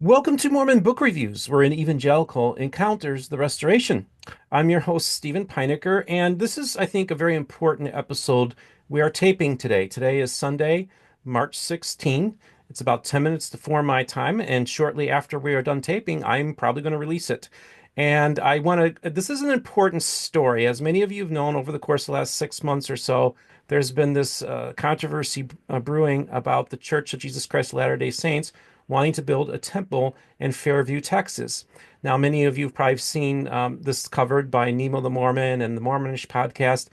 Welcome to Mormon Book Reviews, where an evangelical encounters the restoration. I'm your host, Stephen Peinecker, and this is, I think, a very important episode we are taping today. Today is Sunday, March 16. It's about 10 minutes to 4 my time, and shortly after we are done taping, I'm probably going to release it. And this is an important story. As many of you have known over the course of the last 6 months or so, there's been this controversy brewing about the Church of Jesus Christ of Latter-day Saints wanting to build a temple in Fairview, Texas. Now, many of you have probably seen this covered by Nemo the Mormon and the Mormonish podcast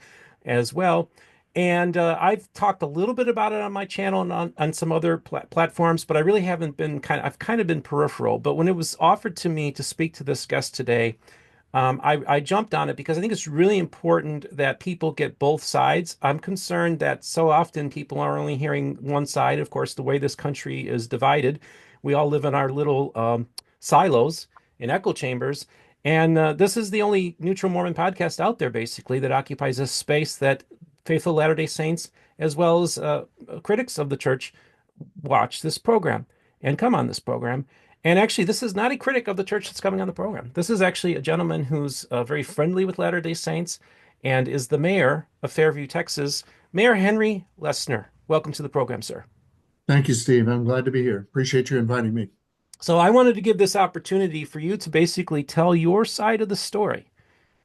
as well. And I've talked a little bit about it on my channel and on some other platforms, but I really haven't been I've kind of been peripheral. But when it was offered to me to speak to this guest today, I jumped on it because I think it's really important that people get both sides. I'm concerned that so often people are only hearing one side. Of course, the way this country is divided, we all live in our little silos and echo chambers. And this is the only neutral Mormon podcast out there, basically, that occupies a space that faithful Latter-day Saints, as well as critics of the church, watch this program and come on this program. And actually, this is not a critic of the church that's coming on the program. This is actually a gentleman who's very friendly with Latter-day Saints and is the mayor of Fairview, Texas, Mayor Henry Lessner. Welcome to the program, sir. Thank you, Steve. I'm glad to be here. Appreciate you inviting me. So I wanted to give this opportunity for you to basically tell your side of the story.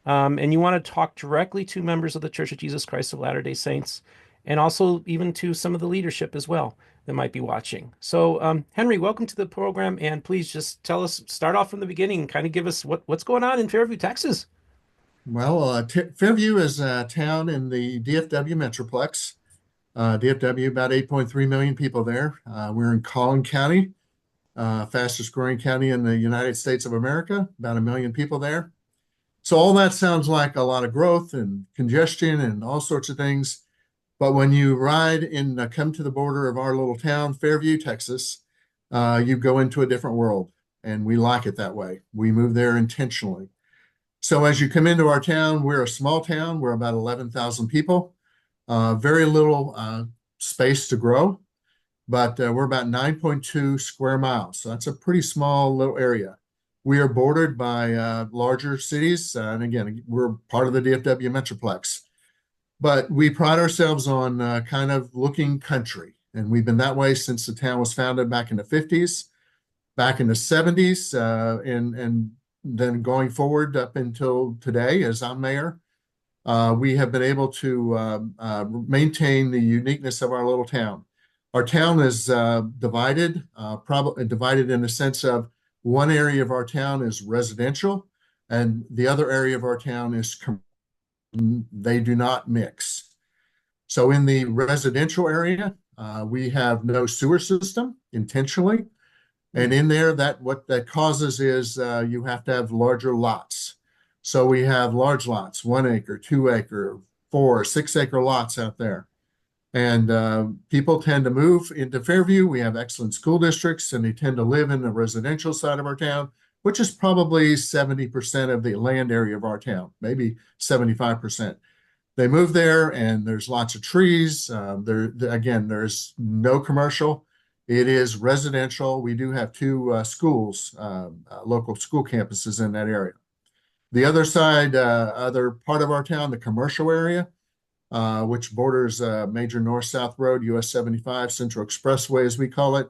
And you want to talk directly to members of the Church of Jesus Christ of Latter-day Saints, and also even to some of the leadership as well that might be watching. So, Henry, welcome to the program, and please just tell us, start off from the beginning, kind of give us what's going on in Fairview, Texas. Well, Fairview is a town in the DFW Metroplex. DFW, about 8.3 million people there. We're in Collin County, fastest growing county in the United States of America, about a million people there. So all that sounds like a lot of growth and congestion and all sorts of things. But when you come to the border of our little town, Fairview, Texas, you go into a different world. And we like it that way. We moved there intentionally. So as you come into our town, we're a small town. We're about 11,000 people. Very little space to grow, but we're about 9.2 square miles. So that's a pretty small little area. We are bordered by larger cities. And again, we're part of the DFW Metroplex. But we pride ourselves on kind of looking country. And we've been that way since the town was founded back in the 50s, back in the 70s, and then going forward up until today as I'm mayor. We have been able to maintain the uniqueness of our little town. Our town is probably divided in the sense of one area of our town is residential, and the other area of our town is commercial. They do not mix. So in the residential area, we have no sewer system intentionally. And in there, what that causes is you have to have larger lots. So we have large lots, 1 acre, 2 acre, 4, 6 acre lots out there. And people tend to move into Fairview. We have excellent school districts, and they tend to live in the residential side of our town, which is probably 70% of the land area of our town, maybe 75%. They move there, and there's lots of trees. Again, there's no commercial. It is residential. We do have two schools, local school campuses in that area. The other side, other part of our town, the commercial area, which borders major north-south road, US 75, Central Expressway, as we call it.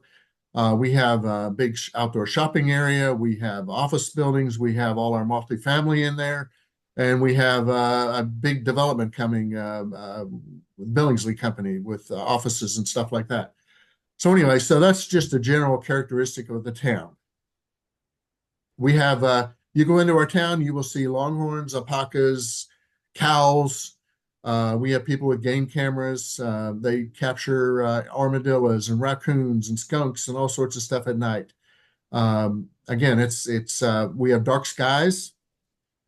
We have a big outdoor shopping area. We have office buildings. We have all our multifamily in there. And we have a big development coming, Billingsley Company with offices and stuff like that. So anyway, so that's just a general characteristic of the town. We have, you go into our town, you will see longhorns, alpacas, cows. We have people with game cameras. They capture armadillos and raccoons and skunks and all sorts of stuff at night. Again, we have dark skies,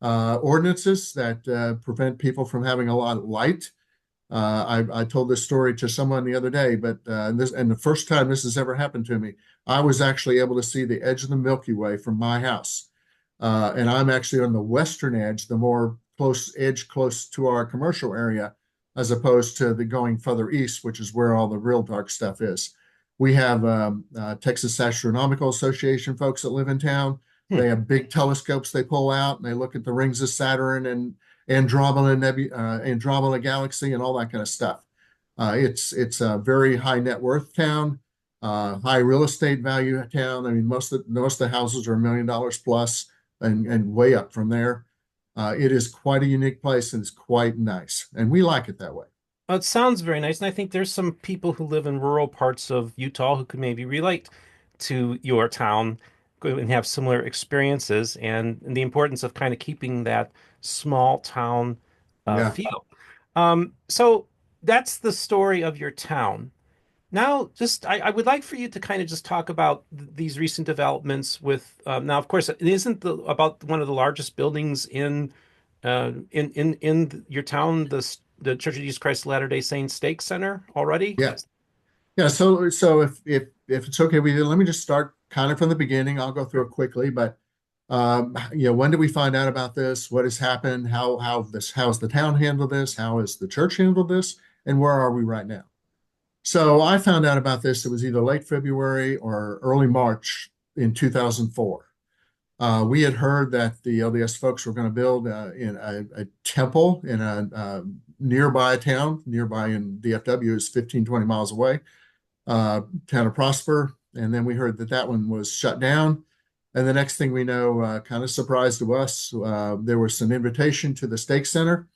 ordinances that prevent people from having a lot of light. I told this story to someone the other day, but the first time this has ever happened to me, I was actually able to see the edge of the Milky Way from my house. And I'm actually on the western edge, the more close to our commercial area, as opposed to the going further east, which is where all the real dark stuff is. We have Texas Astronomical Association folks that live in town. Hmm. They have big telescopes they pull out and they look at the rings of Saturn and Andromeda Galaxy and all that kind of stuff. It's a very high net worth town, high real estate value town. I mean, most of the houses are $1 million plus and way up from there. It is quite a unique place and it's quite nice, and we like it that way. Well, it sounds very nice, and I think there's some people who live in rural parts of Utah who could maybe relate to your town and have similar experiences and the importance of kind of keeping that small town Yeah. feel. So that's the story of your town. Now, I would like for you to kind of just talk about these recent developments with now, of course, it isn't about one of the largest buildings in your town, the Church of Jesus Christ of Latter-day Saints Stake Center already? Yeah. Yeah, so if it's okay with you, let me just start kind of from the beginning. I'll go through it quickly, but when did we find out about this? What has happened? How's the town handled this? How has the church handled this? And where are we right now? So I found out about this. It was either late February or early March in 2004. We had heard that the LDS folks were going to build in a temple in a nearby town, nearby in DFW is 15, 20 miles away, town of Prosper. And then we heard that that one was shut down. And the next thing we know, kind of surprise to us, there was an invitation to the Stake Center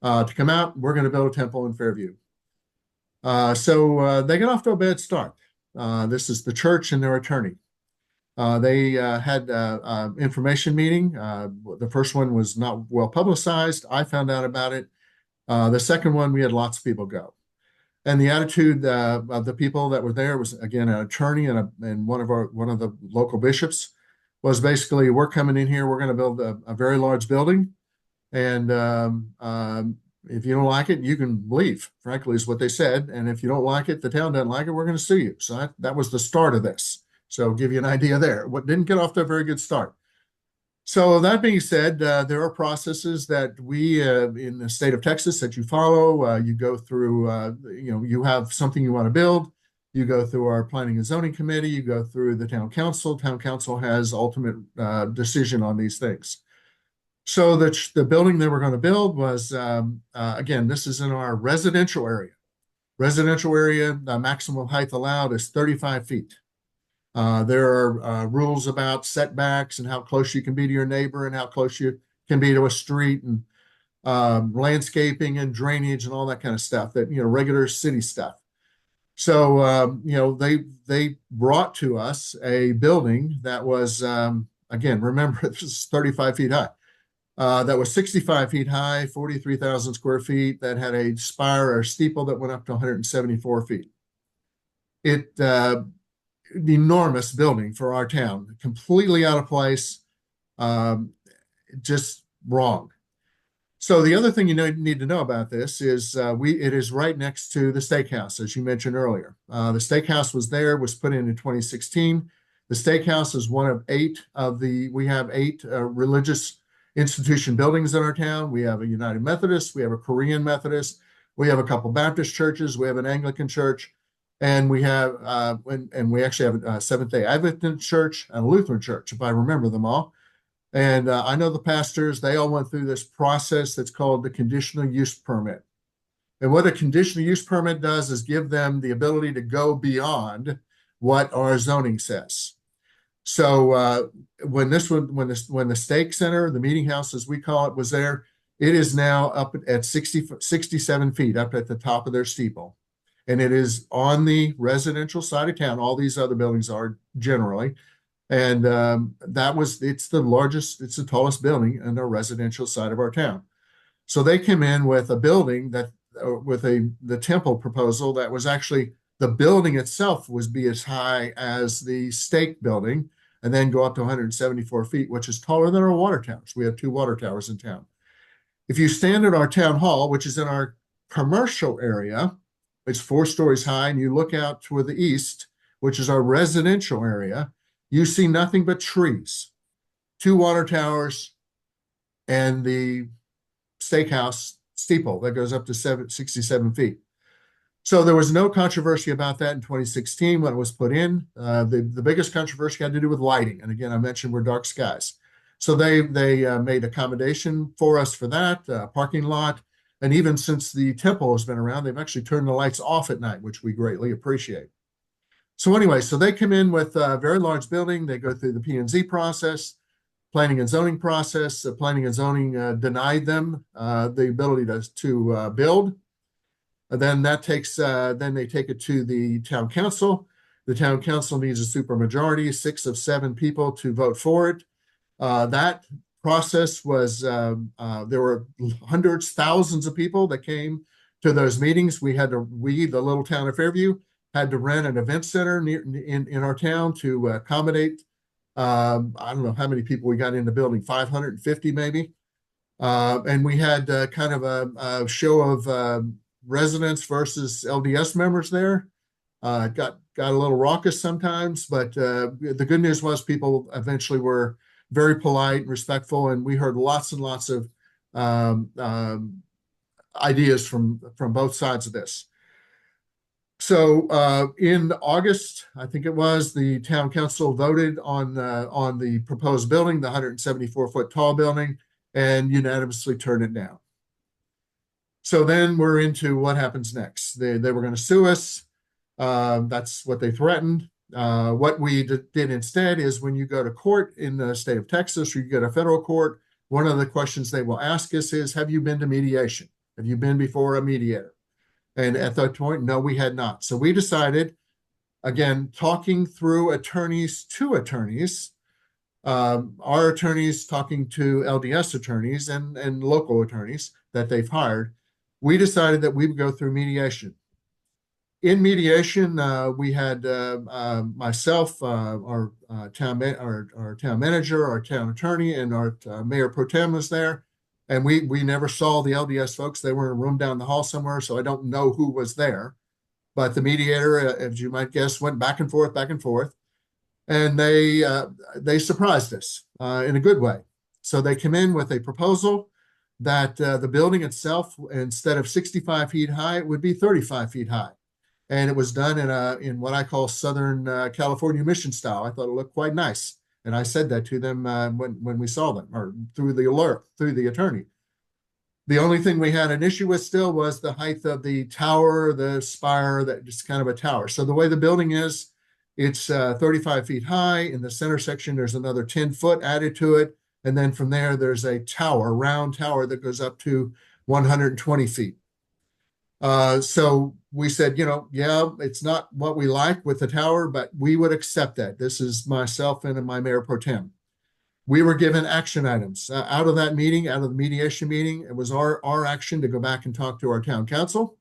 to come out. We're going to build a temple in Fairview. So they got off to a bad start. This is the church and their attorney. They had information meeting. The first one was not well publicized. I found out about it. The second one, we had lots of people go. And the attitude of the people that were there was, again, an attorney and one of the local bishops was basically, we're coming in here, we're going to build a very large building. And if you don't like it, you can leave, frankly, is what they said. And if you don't like it, the town doesn't like it, we're going to sue you. So that was the start of this. So I'll give you an idea there. What didn't get off to a very good start. So that being said, there are processes that we in the state of Texas that you follow. You go through, you have something you want to build. You go through our planning and zoning committee. You go through the town council. Town council has ultimate decision on these things. So the building that we're going to build was, again, this is in our residential area. Residential area, the maximum height allowed is 35 feet. There are rules about setbacks and how close you can be to your neighbor and how close you can be to a street and landscaping and drainage and all that kind of stuff that, regular city stuff. So, they brought to us a building that was, again, remember, this is 35 feet high. That was 65 feet high, 43,000 square feet, that had a spire or steeple that went up to 174 feet. Enormous building for our town, completely out of place, just wrong. So the other thing you need to know about this is it is right next to the steakhouse, as you mentioned earlier. The steakhouse was put in 2016. The steakhouse is one of we have eight religious institution buildings in our town. We have a United Methodist, we have a Korean Methodist, we have a couple Baptist churches, we have an Anglican church, and we have we actually have a Seventh-day Adventist church and a Lutheran church, if I remember them all. And I know the pastors, they all went through this process that's called the conditional use permit. And what a conditional use permit does is give them the ability to go beyond what our zoning says. So when the Stake Center, the meeting house as we call it, was there, it is now up at 67 feet up at the top of their steeple. And it is on the residential side of town. All these other buildings are generally. And it's the tallest building in the residential side of our town. So they came in with a building the temple proposal that was actually, the building itself was be as high as the stake building and then go up to 174 feet, which is taller than our water towers. We have two water towers in town. If you stand at our town hall, which is in our commercial area, it's 4 stories high, and you look out toward the east, which is our residential area, you see nothing but trees, 2 water towers, and the steakhouse steeple that goes up to 67 feet. So there was no controversy about that in 2016 when it was put in. The biggest controversy had to do with lighting, and again, I mentioned we're dark skies. So they made accommodation for us for that parking lot, and even since the temple has been around, they've actually turned the lights off at night, which we greatly appreciate. So anyway, so they come in with a very large building. They go through the P&Z process, planning and zoning process. Planning and zoning denied them the ability to build. Then they take it to the town council. The town council needs a supermajority, 6 of 7 people to vote for it. That process was there were hundreds, thousands of people that came to those meetings. We, the little town of Fairview, had to rent an event center in our town to accommodate. I don't know how many people we got in the building, 550 maybe. And we had kind of a show of residents versus LDS members there. Got a little raucous sometimes, but the good news was people eventually were very polite and respectful, and we heard lots and lots of um, um, ideas from both sides of this. So in August, I think it was, the town council voted on the proposed building, the 174-foot tall building, and unanimously turned it down. So then we're into what happens next. They were going to sue us. That's what they threatened. What we did instead is when you go to court in the state of Texas or you go to federal court, one of the questions they will ask us is, have you been to mediation? Have you been before a mediator? And at that point, no, we had not. So we decided, again, talking through attorneys to attorneys, our attorneys talking to LDS attorneys and local attorneys that they've hired, we decided that we would go through mediation. In mediation, we had myself, our town manager, our town attorney, and our mayor pro tem was there. And we never saw the LDS folks. They were in a room down the hall somewhere, so I don't know who was there. But the mediator, as you might guess, went back and forth, and they surprised us in a good way. So they come in with a proposal that the building itself, instead of 65 feet high, it would be 35 feet high. And it was done in what I call Southern California mission style. I thought it looked quite nice. And I said that to them when we saw them, or through the alert, through the attorney. The only thing we had an issue with still was the height of the tower, the spire, that just kind of a tower. So the way the building is, it's 35 feet high. In the center section, there's another 10 foot added to it. And then from there, there's a tower, round tower that goes up to 120 feet. So we said, yeah, it's not what we like with the tower, but we would accept that. This is myself and my mayor pro tem. We were given action items out of that meeting, out of the mediation meeting. It was our action to go back and talk to our town council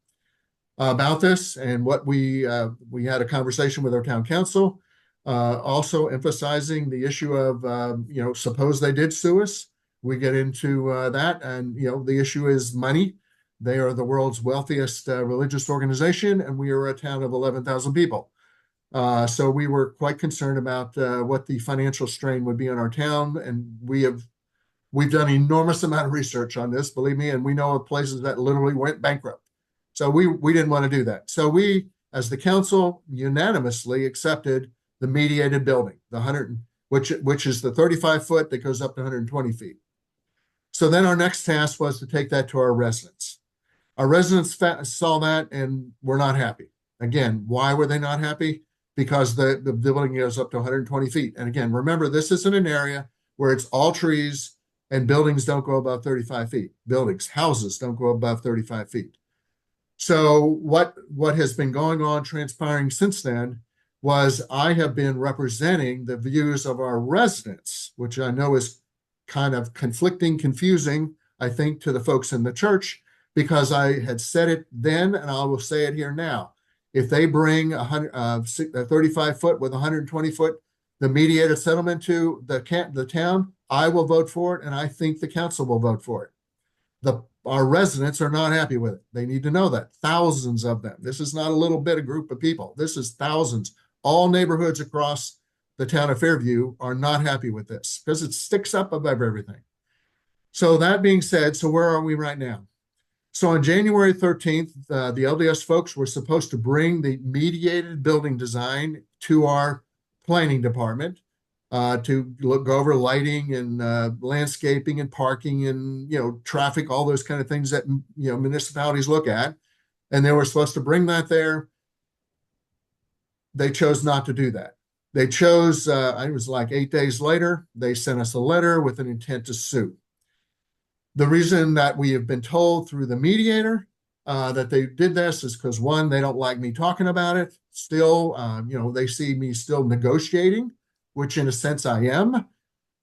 about this, and what we had a conversation with our town council, also emphasizing the issue of suppose they did sue us. We get into that, and the issue is money. They are the world's wealthiest religious organization, and we are a town of 11,000 people. So we were quite concerned about what the financial strain would be on our town, and we've done an enormous amount of research on this, believe me, and we know of places that literally went bankrupt. So we didn't want to do that. So we, as the council, unanimously accepted the mediated building, the 100, which is the 35 foot that goes up to 120 feet. So then our next task was to take that to our residents. Our residents saw that and were not happy. Again, why were they not happy? Because the building goes up to 120 feet. And again, remember, this isn't an area where it's all trees and buildings don't go above 35 feet. Houses don't go above 35 feet. So what has been going on, transpiring since then, was I have been representing the views of our residents, which I know is kind of conflicting, confusing, I think, to the folks in the church, because I had said it then and I will say it here now. If they bring a 35 foot with 120 foot, the mediated settlement to the town, I will vote for it, and I think the council will vote for it. Our residents are not happy with it. They need to know that. Thousands of them. This is not a little bit of group of people. This is thousands. All neighborhoods across the town of Fairview are not happy with this because it sticks up above everything. So that being said, so where are we right now? So on January 13th, the LDS folks were supposed to bring the mediated building design to our planning department to go over lighting and landscaping and parking and traffic, all those kind of things that municipalities look at. And they were supposed to bring that there. They chose not to do that. They chose, it was like 8 days later, they sent us a letter with an intent to sue. The reason that we have been told through the mediator that they did this is because, one, they don't like me talking about it. Still, they see me still negotiating, which in a sense I am,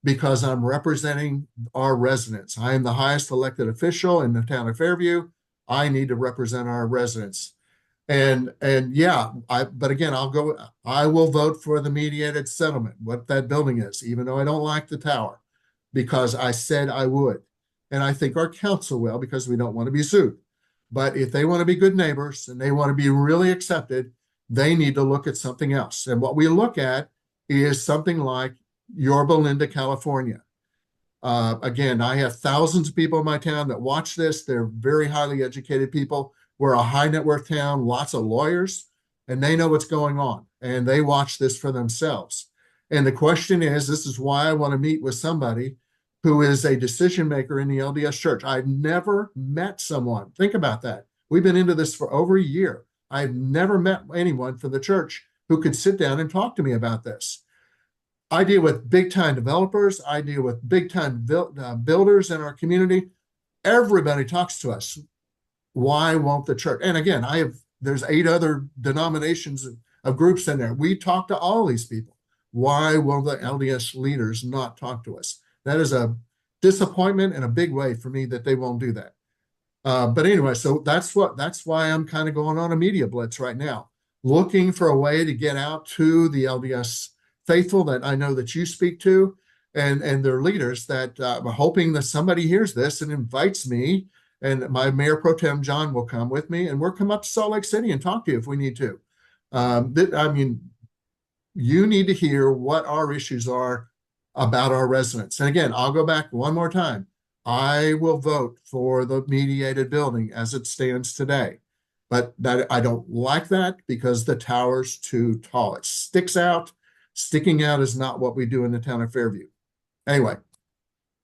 because I'm representing our residents. I am the highest elected official in the town of Fairview. I need to represent our residents. And yeah, but again, I will vote for the mediated settlement, what that building is, even though I don't like the tower, because I said I would. And I think our council will, because we don't want to be sued. But if they want to be good neighbors and they want to be really accepted, they need to look at something else. And what we look at is something like Yorba Linda, California. Again, I have thousands of people in my town that watch this. They're very highly educated people. We're a high net worth town, lots of lawyers, and they know what's going on, and they watch this for themselves. And the question is, this is why I want to meet with somebody who is a decision maker in the LDS Church. I've never met someone. Think about that. We've been into this for over a year. I've never met anyone from the church who could sit down and talk to me about this. I deal with big time developers. I deal with big time builders in our community. Everybody talks to us. Why won't the church? And again, there's 8 other denominations of groups in there. We talk to all these people. Why will the LDS leaders not talk to us? That is a disappointment in a big way for me that they won't do that. But anyway, so that's why I'm kind of going on a media blitz right now, looking for a way to get out to the LDS faithful that I know that you speak to, and their leaders, that I'm hoping that somebody hears this and invites me, and my Mayor Pro Tem John will come with me, and we'll come up to Salt Lake City and talk to you if we need to. I mean, you need to hear what our issues are about our residents. And again, I'll go back one more time. I will vote for the mediated building as it stands today. But that I don't like that because the tower's too tall. It sticks out. Sticking out is not what we do in the town of Fairview. Anyway,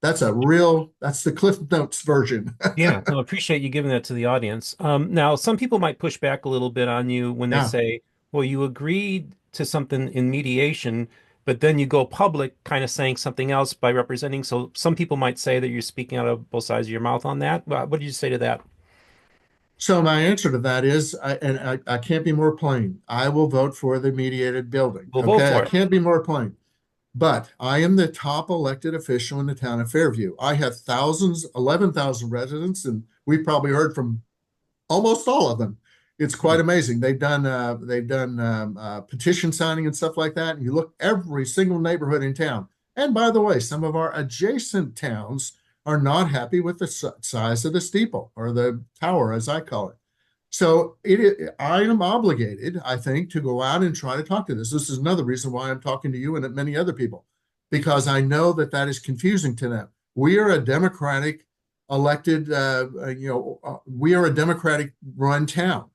that's the Cliff Notes version. Yeah, no, appreciate you giving that to the audience. Now, some people might push back a little bit on you when they Yeah. say, well, you agreed to something in mediation, but then you go public kind of saying something else by representing. So some people might say that you're speaking out of both sides of your mouth on that. What do you say to that? So my answer to that is, I can't be more plain. I will vote for the mediated building. We'll vote Okay, I for it. can't be more plain. But I am the top elected official in the town of Fairview. I have 11,000 residents, and we've probably heard from almost all of them. It's quite amazing. They've done petition signing and stuff like that. And you look every single neighborhood in town. And by the way, some of our adjacent towns are not happy with the size of the steeple or the tower, as I call it. So I am obligated, I think, to go out and try to talk to this. This is another reason why I'm talking to you and many other people, because I know that that is confusing to them. We are a Democratic elected, we are a Democratic run town.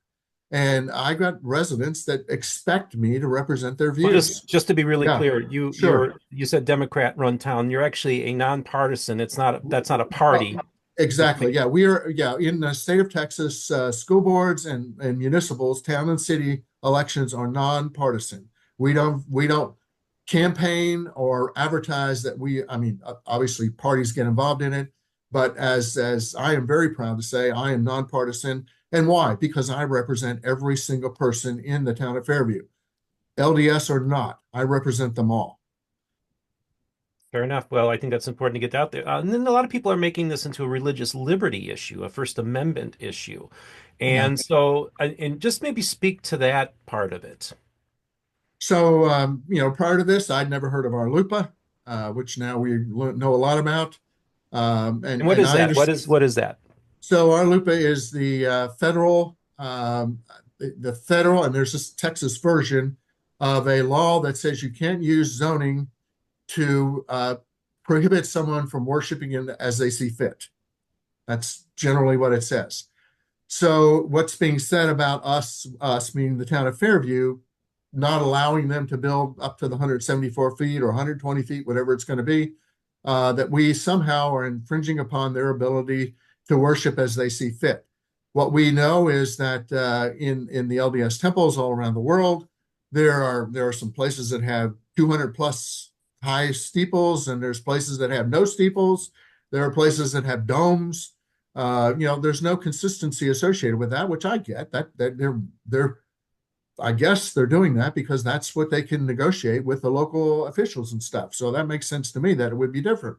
And I got residents that expect me to represent their Well, views. just to be really Yeah, clear, sure. you said Democrat run town. You're actually a nonpartisan. That's not a party. Well, exactly. Yeah, we are. Yeah, in the state of Texas, school boards and municipals, town and city elections are nonpartisan. We don't campaign or advertise that we. I mean, obviously, parties get involved in it, but as I am very proud to say, I am nonpartisan. And why? Because I represent every single person in the town of Fairview, LDS or not. I represent them all. Fair enough. Well, I think that's important to get out there. And then a lot of people are making this into a religious liberty issue, a First Amendment issue. Yeah. And so, and just maybe speak to that part of it. So, prior to this, I'd never heard of our Lupa, which now we know a lot about. And what And is I that? understand. What is that? So, our Lupa is the federal, the federal, and there's this Texas version of a law that says you can't use zoning to prohibit someone from worshiping as they see fit. That's generally what it says. So what's being said about us meaning the town of Fairview, not allowing them to build up to the 174 feet or 120 feet, whatever it's going to be, that we somehow are infringing upon their ability to worship as they see fit. What we know is that in the LDS temples all around the world, there are some places that have 200 plus high steeples, and there's places that have no steeples. There are places that have domes. There's no consistency associated with that, which I get. That they're I guess they're doing that because that's what they can negotiate with the local officials and stuff. So that makes sense to me that it would be different.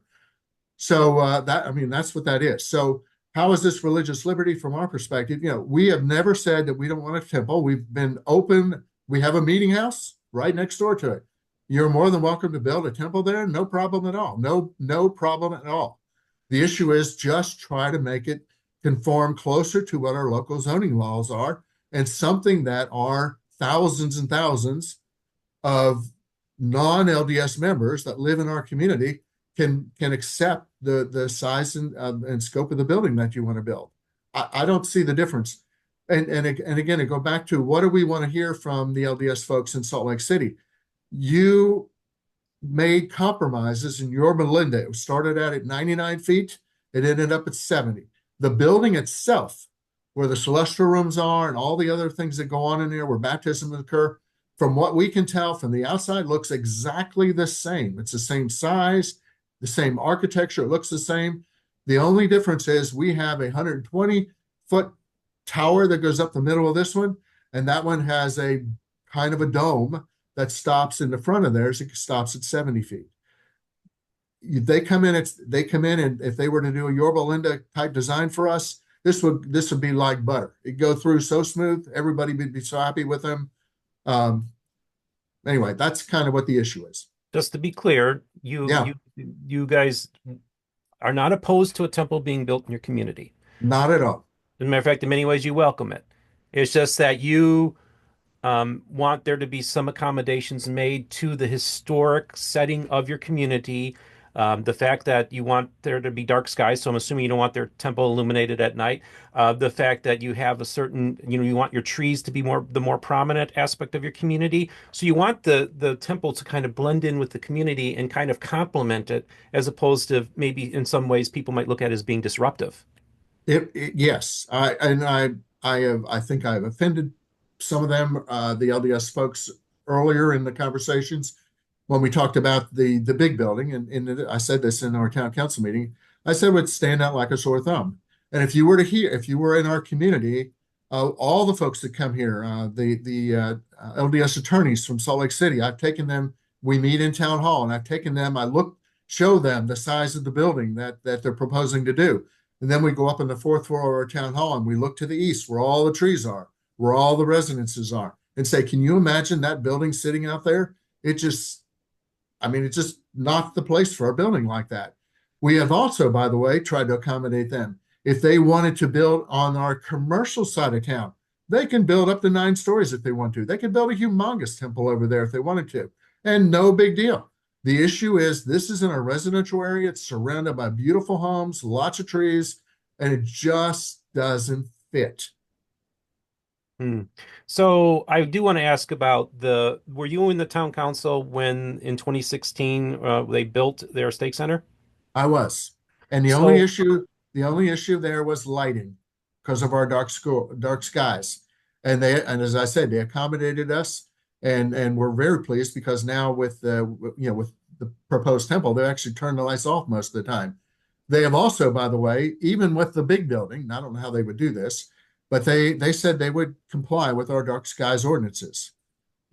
So that's what that is. So how is this religious liberty from our perspective? We have never said that we don't want a temple. We've been open. We have a meeting house right next door to it. You're more than welcome to build a temple there. No problem at all. No problem at all. The issue is just try to make it conform closer to what our local zoning laws are and something that our thousands and thousands of non-LDS members that live in our community can accept the size and scope of the building that you want to build. I don't see the difference. And again, I go back to what do we want to hear from the LDS folks in Salt Lake City? You made compromises in Yorba Linda. It started out at 99 feet. It ended up at 70. The building itself, where the celestial rooms are and all the other things that go on in there where baptisms occur, from what we can tell from the outside, looks exactly the same. It's the same size, the same architecture. It looks the same. The only difference is we have a 120-foot tower that goes up the middle of this one, and that one has a kind of a dome that stops in the front of theirs. It stops at 70 feet. They come in, and if they were to do a Yorba Linda type design for us, this would be like butter. It'd go through so smooth, everybody would be so happy with them. Um, anyway, that's kind of what the issue is. Just to be clear, you Yeah, you you guys are not opposed to a temple being built in your community. not at all. As a matter of fact, in many ways, you welcome it. It's just that you want there to be some accommodations made to the historic setting of your community. The fact that you want there to be dark skies, so I'm assuming you don't want their temple illuminated at night. The fact that you have a certain, you want your trees to be the more prominent aspect of your community. So you want the temple to kind of blend in with the community and kind of complement it, as opposed to maybe in some ways people might look at it as being disruptive. Yes, I think I've offended some of them, the LDS folks, earlier in the conversations when we talked about the big building, and I said this in our town council meeting. I said it would stand out like a sore thumb. And if you were in our community, all the folks that come here, the LDS attorneys from Salt Lake City, I've taken them. We meet in town hall, and I've taken them. Show them the size of the building that they're proposing to do. And then we go up in the fourth floor of our town hall and we look to the east where all the trees are, where all the residences are, and say, can you imagine that building sitting out there? It just, it's just not the place for a building like that. We have also, by the way, tried to accommodate them. If they wanted to build on our commercial side of town, they can build up to 9 stories if they want to. They can build a humongous temple over there if they wanted to, and no big deal. The issue is this is in a residential area. It's surrounded by beautiful homes, lots of trees, and it just doesn't fit. Hmm. So I do want to ask about were you in the town council when in 2016 they built their stake center? I was. And So, the only issue there was lighting because of our dark skies. And as I said, they accommodated us and we're very pleased because now with the proposed temple, they actually turn the lights off most of the time. They have also, by the way, even with the big building, and I don't know how they would do this, but they said they would comply with our dark skies ordinances.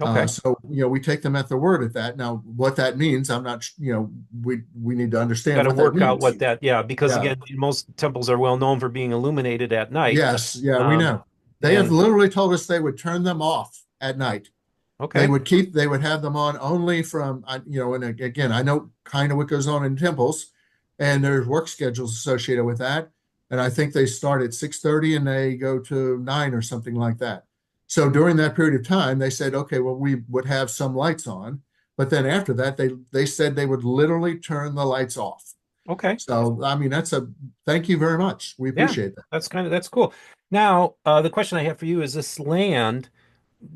okay. So we take them at their word at that. Now, what that means, I'm not, we need to Got understand to what that work out means. what yeah, because Yeah. again, most temples are well known for being illuminated at night. Yes. Yeah, we Um, know. They have and literally told us they would turn them off at night. okay, They would have them on only from, and again, I know kind of what goes on in temples and there's work schedules associated with that. And I think they start at 6:30 and they go to 9 or something like that. So during that period of time, they said, okay, well, we would have some lights on, but then after that, they said they would literally turn the lights off. okay. So, that's thank you very much. We Yeah, appreciate that. that's cool. Now, the question I have for you is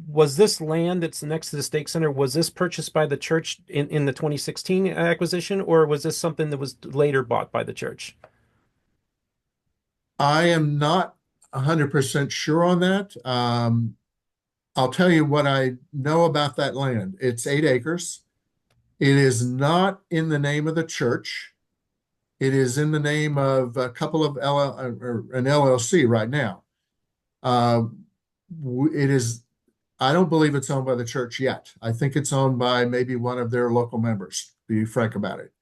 was this land that's next to the stake center, was this purchased by the church in the 2016 acquisition, or was this something that was later bought by the church? I am not 100% sure on that. I'll tell you what I know about that land. It's 8 acres. It is not in the name of the church. It is in the name of a couple of or an LLC right now. Uh, it is, I don't believe it's owned by the church yet. I think it's owned by maybe one of their local members, to be frank about it.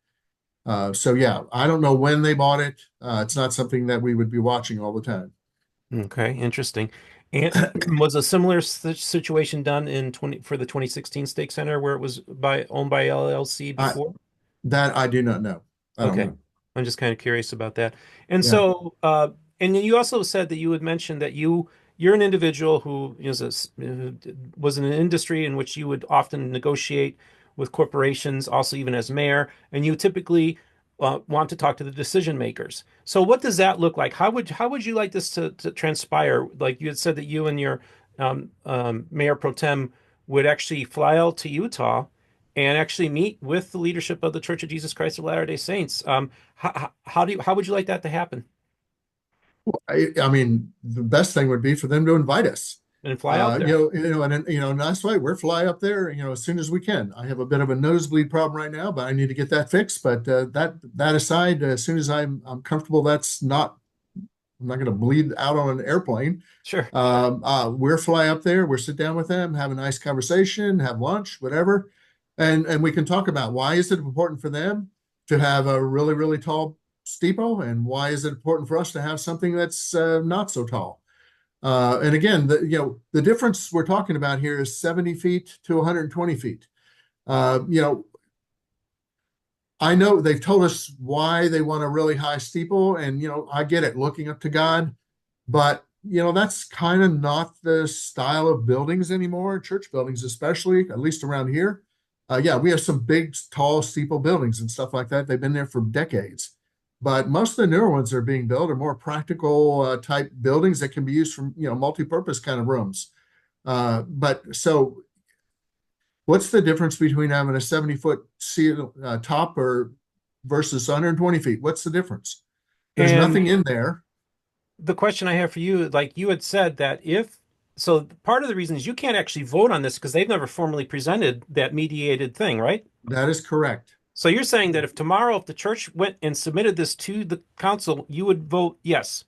So yeah, I don't know when they bought it. It's not something that we would be watching all the time. Okay, interesting. And was a similar situation done in 20 for the 2016 stake center where it was owned by LLC I before? that I do not know. I don't Okay. know. I'm just kind of curious about that. And Yeah. so, and you also said that you had mentioned that you're an individual who was in an industry in which you would often negotiate with corporations, also even as mayor, and you typically want to talk to the decision makers. So, what does that look like? How would you like this to transpire? Like you had said that you and your mayor pro tem would actually fly out to Utah and actually meet with the leadership of the Church of Jesus Christ of Latter-day Saints. How would you like that to happen I mean, the best thing would be for them to invite us. and fly out there? And nice way, we're fly up there, as soon as we can. I have a bit of a nosebleed problem right now, but I need to get that fixed. But that aside, as soon as I'm comfortable, I'm not going to bleed out on an airplane. Sure. We're fly up there, we'll sit down with them, have a nice conversation, have lunch, whatever, and we can talk about why is it important for them to have a really, really tall steeple, and why is it important for us to have something that's not so tall. And again, the difference we're talking about here is 70 feet to 120 feet. Uh, you know, I know they've told us why they want a really high steeple, and I get it, looking up to God, but that's kind of not the style of buildings anymore, church buildings especially, at least around here. Yeah, we have some big, tall, steeple buildings and stuff like that. They've been there for decades. But most of the newer ones that are being built are more practical type buildings that can be used for, multi-purpose kind of rooms. But so what's the difference between having a 70-foot top or versus 120 feet? What's the difference? There's And nothing in there. the question I have for you, like you had said that if so, part of the reason is you can't actually vote on this because they've never formally presented that mediated thing, right? That is correct. So you're saying that if tomorrow, if the church went and submitted this to the council, you would vote yes.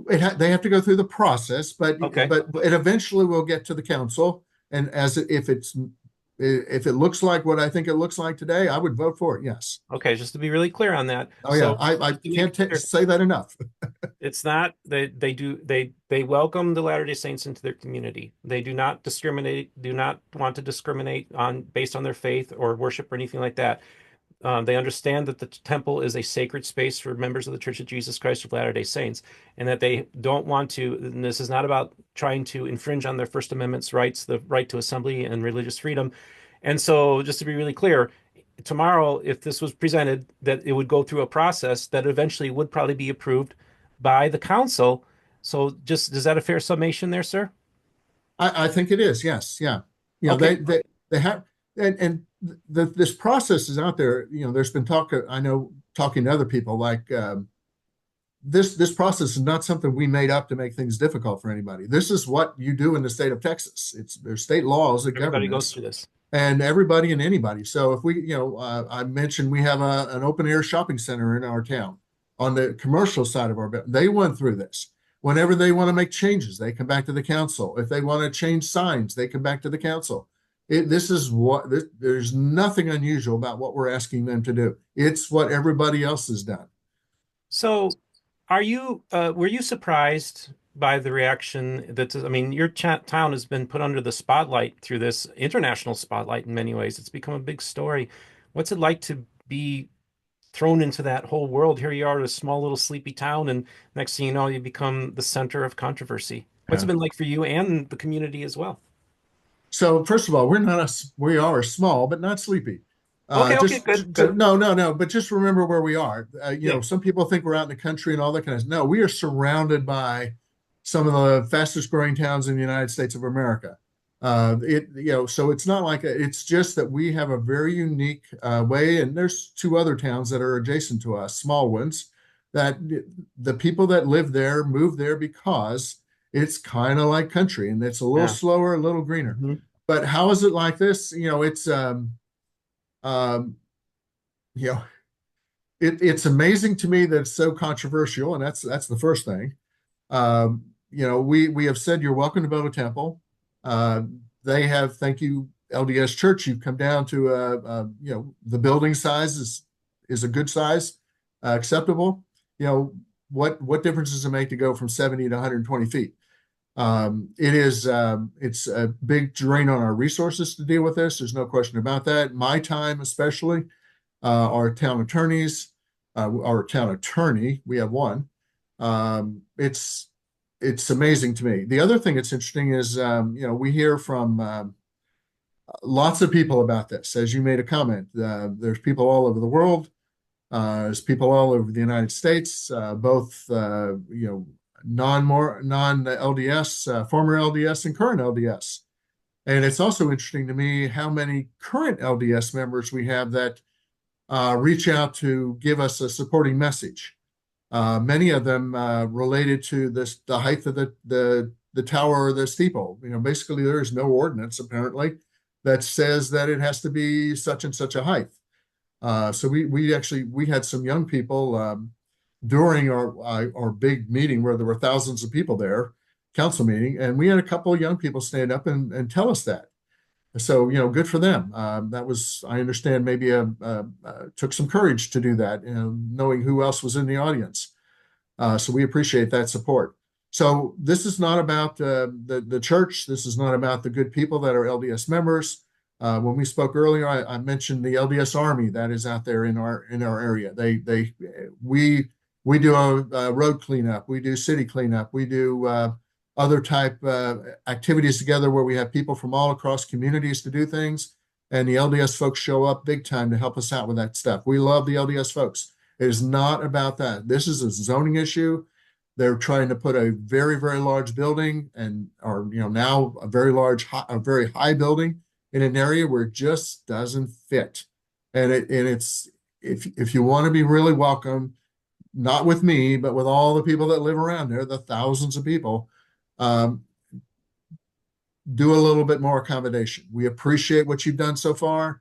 They have to go through the process, but Okay. but it eventually will get to the council. And if it looks like what I think it looks like today, I would vote for it. Yes. Okay, just to be really clear on that. Oh yeah, So I just to make can't it clear, say that enough. it's not they welcome the Latter-day Saints into their community. They do not discriminate, do not want to discriminate on based on their faith or worship or anything like that. They understand that the temple is a sacred space for members of the Church of Jesus Christ of Latter-day Saints, and that they don't want to. And this is not about trying to infringe on their First Amendment's rights, the right to assembly and religious freedom. And so, just to be really clear, tomorrow, if this was presented, that it would go through a process that eventually would probably be approved by the council. So, just is that a fair summation there, sir? I think it is. Yes. Yeah. Okay. They have, and this process is out there. There's been talk. I know, talking to other people, like this process is not something we made up to make things difficult for anybody. This is what you do in the state of Texas. There's state laws that govern Everybody goes this, through this. and everybody and anybody. So if we, I mentioned we have an open air shopping center in our town on the commercial side of our building. They went through this. Whenever they want to make changes, they come back to the council. If they want to change signs, they come back to the council. There's nothing unusual about what we're asking them to do. It's what everybody else has done. So, were you surprised by the reaction I mean, your town has been put under the spotlight through this international spotlight in many ways. It's become a big story. What's it like to be thrown into that whole world? Here you are, a small little sleepy town, and next thing you know, you become the center of controversy. What's it Yeah. been like for you and the community as well? So first of all, we are small, but not sleepy. Okay, okay, good, good. No, no, no. But just remember where we are. Yeah. Some people think we're out in the country and all that kind of. No, we are surrounded by some of the fastest growing towns in the United States of America. So it's not like it's just that we have a very unique way, and there's two other towns that are adjacent to us, small ones, that the people that live there move there because it's kind of like country and it's a little Yeah. slower, a little greener. Hmm. But how is it like this? Um, you know, it's amazing to me that it's so controversial, and that's the first thing. We have said you're welcome to build a temple. Uh, they have, thank you, LDS Church. You've come down to the building size is a good size, acceptable. What difference does it make to go from 70 to 120 feet? It's a big drain on our resources to deal with this. There's no question about that. My time, especially, our town attorneys, our town attorney, we have one. Um, it's it's amazing to me. The other thing that's interesting is, we hear from lots of people about this. As you made a comment, there's people all over the world. There's people all over the United States, both non LDS, former LDS, and current LDS. And it's also interesting to me how many current LDS members we have that reach out to give us a supporting message. Many of them related to the height of the tower or the steeple. Basically, there is no ordinance apparently that says that it has to be such and such a height. So we had some young people during our big meeting where there were thousands of people there, council meeting, and we had a couple of young people stand up and tell us that. So, good for them. That was, I understand, maybe took some courage to do that, knowing who else was in the audience. So we appreciate that support. So this is not about the church. This is not about the good people that are LDS members. When we spoke earlier, I mentioned the LDS Army that is out there in our area. We do a road cleanup. We do city cleanup. We do other type activities together where we have people from all across communities to do things. And the LDS folks show up big time to help us out with that stuff. We love the LDS folks. It is not about that. This is a zoning issue. They're trying to put a very, very large building or now a very high building in an area where it just doesn't fit. It's if you want to be really welcome, not with me, but with all the people that live around there, the thousands of people, um, do a little bit more accommodation. We appreciate what you've done so far,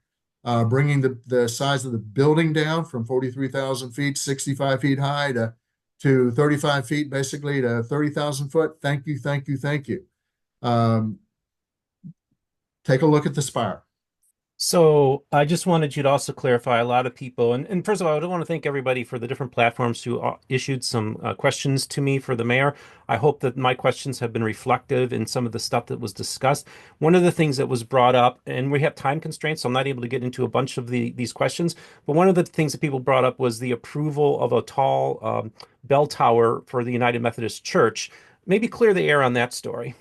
bringing the size of the building down from 43,000 feet, 65 feet high to 35 feet, basically to 30,000 foot. Thank you, thank you, thank you. Um, Take a look at the spire. So I just wanted you to also clarify a lot of people. And first of all, I do want to thank everybody for the different platforms who issued some questions to me for the mayor. I hope that my questions have been reflective in some of the stuff that was discussed. One of the things that was brought up, and we have time constraints, so I'm not able to get into a bunch of these questions, but one of the things that people brought up was the approval of a tall bell tower for the United Methodist Church. Maybe clear the air on that story.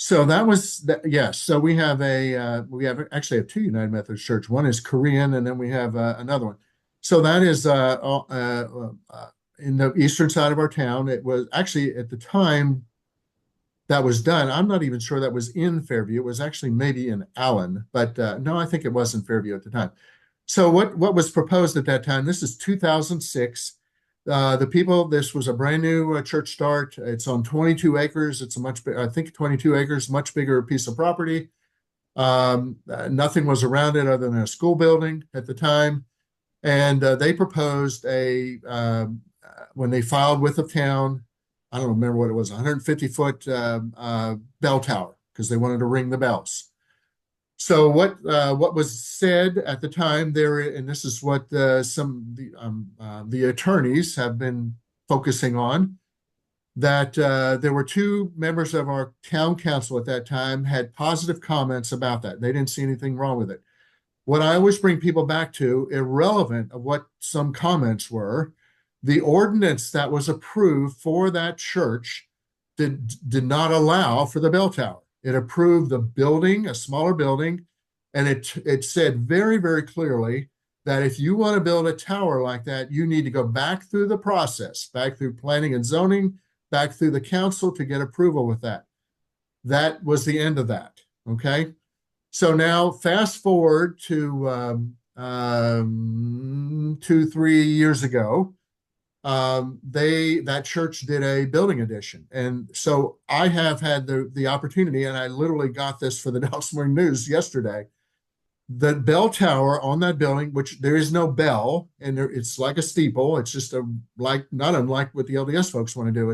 So that was that. Yes. So we have actually have two United Methodist Church. One is Korean, and then we have another one. So that is in the eastern side of our town. It was actually at the time that was done. I'm not even sure that was in Fairview. It was actually maybe in Allen, but no, I think it was in Fairview at the time. So what was proposed at that time? This is 2006. This was a brand new church start. It's on 22 acres. It's I think 22 acres, much bigger piece of property. Nothing was around it other than a school building at the time. And they proposed when they filed with the town, I don't remember what it was, 150-foot bell tower because they wanted to ring the bells. So what was said at the time there, and this is what the attorneys have been focusing on, that there were two members of our town council at that time had positive comments about that. They didn't see anything wrong with it. What I always bring people back to, irrelevant of what some comments were, the ordinance that was approved for that church did not allow for the bell tower. It approved the building, a smaller building, and it said very, very clearly that if you want to build a tower like that, you need to go back through the process, back through planning and zoning, back through the council to get approval with that. That was the end of that. Okay. So now fast forward to 2, 3 years ago, that church did a building addition, and so I have had the opportunity, and I literally got this for the Dallas Morning News yesterday. The bell tower on that building, which there is no bell, and it's like a steeple. It's just a like not unlike what the LDS folks want to do.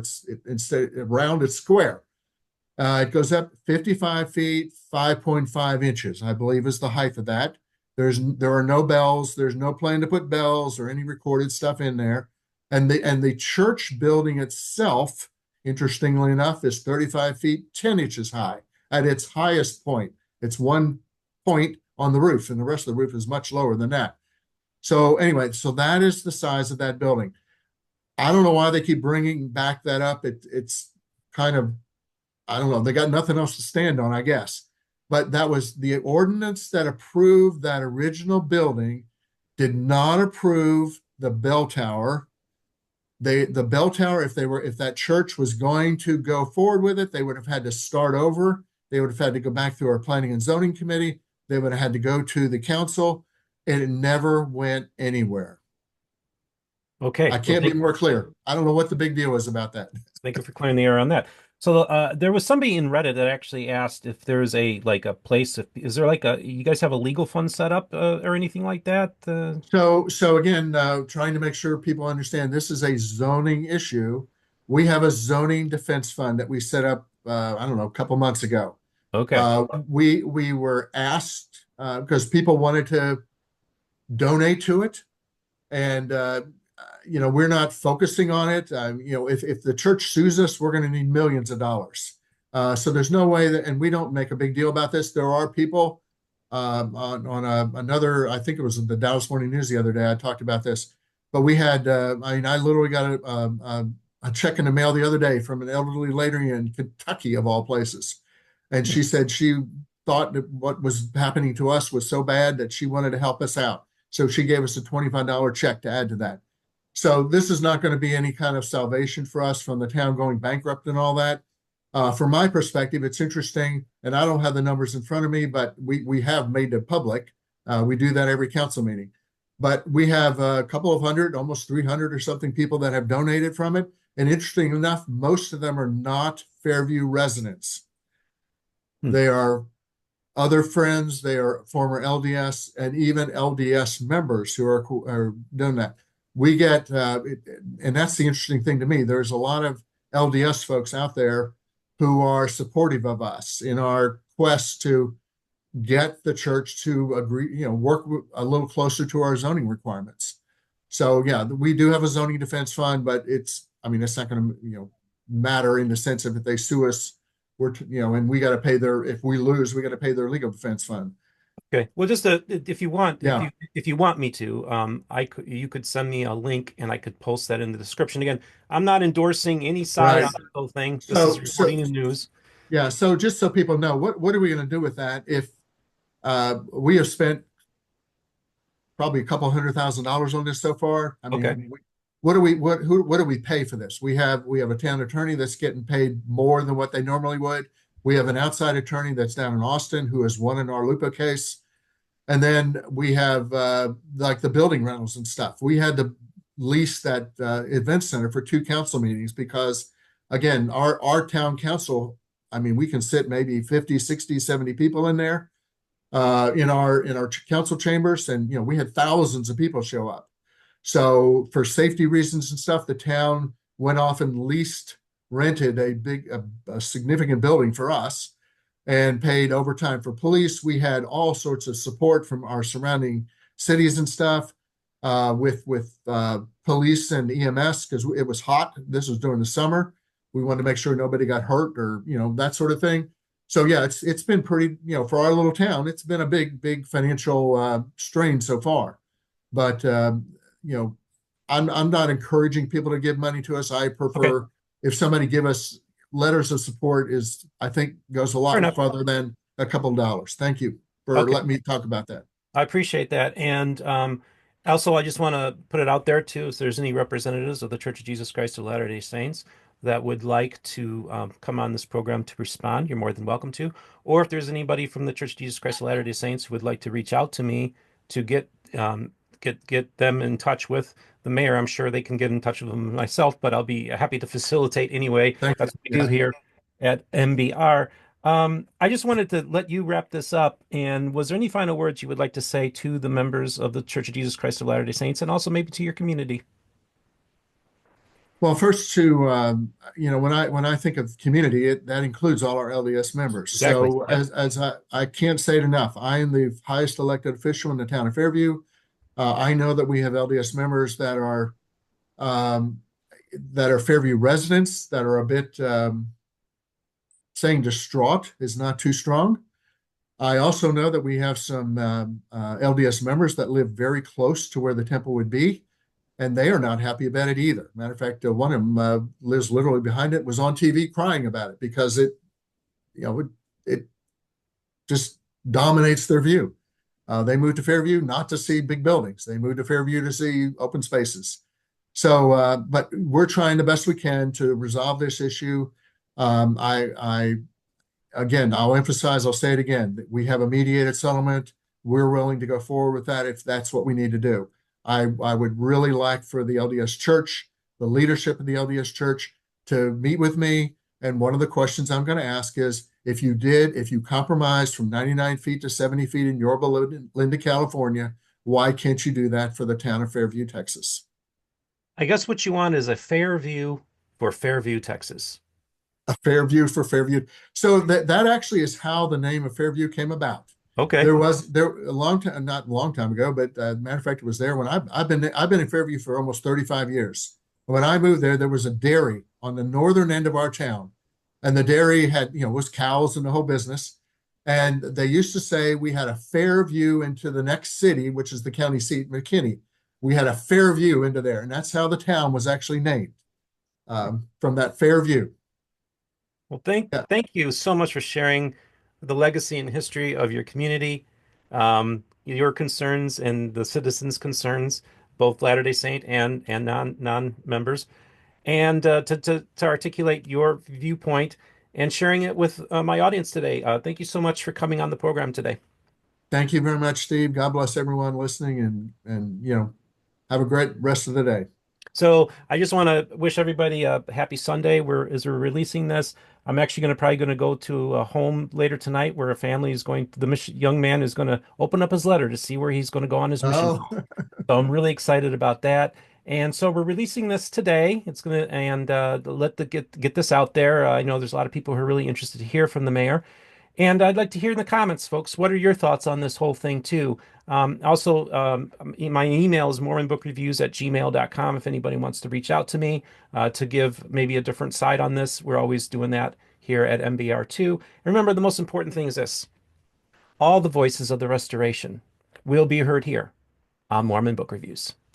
Instead round, it's square. It goes up 55 feet, 5.5 inches, I believe is the height of that. There are no bells. There's no plan to put bells or any recorded stuff in there. And the church building itself, interestingly enough, is 35 feet, 10 inches high at its highest point. It's one point on the roof, and the rest of the roof is much lower than that. So anyway, so that is the size of that building. I don't know why they keep bringing back that up. It's kind of, I don't know. They got nothing else to stand on, I guess. But that was the ordinance that approved that original building, did not approve the bell tower. The bell tower, if that church was going to go forward with it, they would have had to start over. They would have had to go back through our planning and zoning committee. They would have had to go to the council, and it never went anywhere. I Okay. Well, can't be more clear. I don't know what the big deal is about that. thank you for clearing the air on that. So there was somebody in Reddit that actually asked if there's a like a place. Is there like a you guys have a legal fund set up or anything like that? So again, trying to make sure people understand this is a zoning issue. We have a zoning defense fund that we set up, I don't know, a couple months ago. Okay. We were asked because people wanted to donate to it, and we're not focusing on it. If the church sues us, we're going to need millions of dollars. So there's no way that, and we don't make a big deal about this. There are people another, I think it was the Dallas Morning News the other day. I talked about this, but we had, I literally got a check in the mail the other day from an elderly lady in Kentucky, of all places. And she said she thought that what was happening to us was so bad that she wanted to help us out. So she gave us a $25 check to add to that. So this is not going to be any kind of salvation for us from the town going bankrupt and all that. From my perspective, it's interesting, and I don't have the numbers in front of me, but we have made it public. We do that every council meeting. But we have a couple of hundred, almost 300 or something people that have donated from it. And interesting enough, most of them are not Fairview residents. Hmm. They are other friends, they are former LDS and even LDS members who are doing that. We get, and that's the interesting thing to me. There's a lot of LDS folks out there who are supportive of us in our quest to get the church to agree, work a little closer to our zoning requirements. So yeah, we do have a zoning defense fund, but it's not going to, matter in the sense of if they sue us, and we got to pay if we lose, we got to pay their legal defense fund. Okay. Well, just if you want, Yeah, if you want me to, you could send me a link and I could post that in the description. Again, I'm not endorsing any side right. on the whole thing. This is So reporting the news. yeah, so just so people know, what are we going to do with that if we have spent probably a couple $100,000 on this so far? I Okay. mean, what do we pay for this? We have a town attorney that's getting paid more than what they normally would. We have an outside attorney that's down in Austin who has won an our Lupa case. And then we have like the building rentals and stuff. We had to lease that event center for 2 council meetings because, again, our town council, I mean, we can sit maybe 50, 60, 70 people in there in our council chambers. And, we had thousands of people show up. So for safety reasons and stuff, the town went off and rented a significant building for us and paid overtime for police. We had all sorts of support from our surrounding cities and stuff with police and EMS because it was hot. This was during the summer. We wanted to make sure nobody got hurt or that sort of thing. So yeah, it's been pretty for our little town. It's been a big financial strain so far, but you know I'm not encouraging people to give money to us. I Okay. prefer if somebody give us letters of support is, I think, goes a Fair lot enough. farther than a couple of dollars. Thank you for Okay. letting me talk about that. I appreciate that. And also, I just want to put it out there too, if there's any representatives of the Church of Jesus Christ of Latter-day Saints, that would like to come on this program to respond, you're more than welcome to. Or if there's anybody from the Church of Jesus Christ of Latter-day Saints who would like to reach out to me to get them in touch with the mayor, I'm sure they can get in touch with them myself, but I'll be happy to facilitate anyway. Thank you. That's what we do Yeah. here at MBR. I just wanted to let you wrap this up. And was there any final words you would like to say to the members of the Church of Jesus Christ of Latter-day Saints and also maybe to your community? Well, first to when I think of community, that includes all our LDS members. Exactly. So Yep. as I can't say it enough, I am the highest elected official in the town of Fairview. I know that we have LDS members um, that are Fairview residents that are a bit saying distraught is not too strong. I also know that we have some LDS members that live very close to where the temple would be, and they are not happy about it either. Matter of fact, one of them lives literally behind it, was on TV crying about it because it just dominates their view. They moved to Fairview not to see big buildings. They moved to Fairview to see open spaces. So, but we're trying the best we can to resolve this issue. I again, I'll emphasize, I'll say it again, that we have a mediated settlement. We're willing to go forward with that if that's what we need to do. I would really like for the LDS Church, the leadership of the LDS Church, to meet with me. And one of the questions I'm going to ask is, if you compromised from 99 feet to 70 feet in Yorba Linda, California, why can't you do that for the town of Fairview, Texas? I guess what you want is a fair view for Fairview, Texas. A Fairview for Fairview. So that actually is how the name of Fairview came about. Okay. There a long time, not a long time ago, but matter of fact, it was there when I've been in Fairview for almost 35 years. When I moved there, there was a dairy on the northern end of our town, and the dairy had was cows and the whole business. And they used to say we had a fair view into the next city, which is the county seat, McKinney. We had a fair view into there, and that's how the town was actually named from that fair view. Well, Yeah. thank you so much for sharing the legacy and history of your community, your concerns and the citizens' concerns, both Latter-day Saint and non members, and to articulate your viewpoint and sharing it with my audience today. Thank you so much for coming on the program today. Thank you very much, Steve. God bless everyone listening, and have a great rest of the day. So I just want to wish everybody a happy Sunday. As we're releasing this, I'm actually probably going to go to a home later tonight where a family is going. Young man is going to open up his letter to see where he's going to go on his mission. Oh, So I'm really excited about that. And so we're releasing this today. It's gonna and let the get this out there. I know there's a lot of people who are really interested to hear from the mayor. And I'd like to hear in the comments, folks, what are your thoughts on this whole thing too? Also, my email is mormonbookreviews@gmail.com if anybody wants to reach out to me to give maybe a different side on this. We're always doing that here at MBR2. And remember, the most important thing is this: all the voices of the restoration will be heard here on Mormon Book Reviews.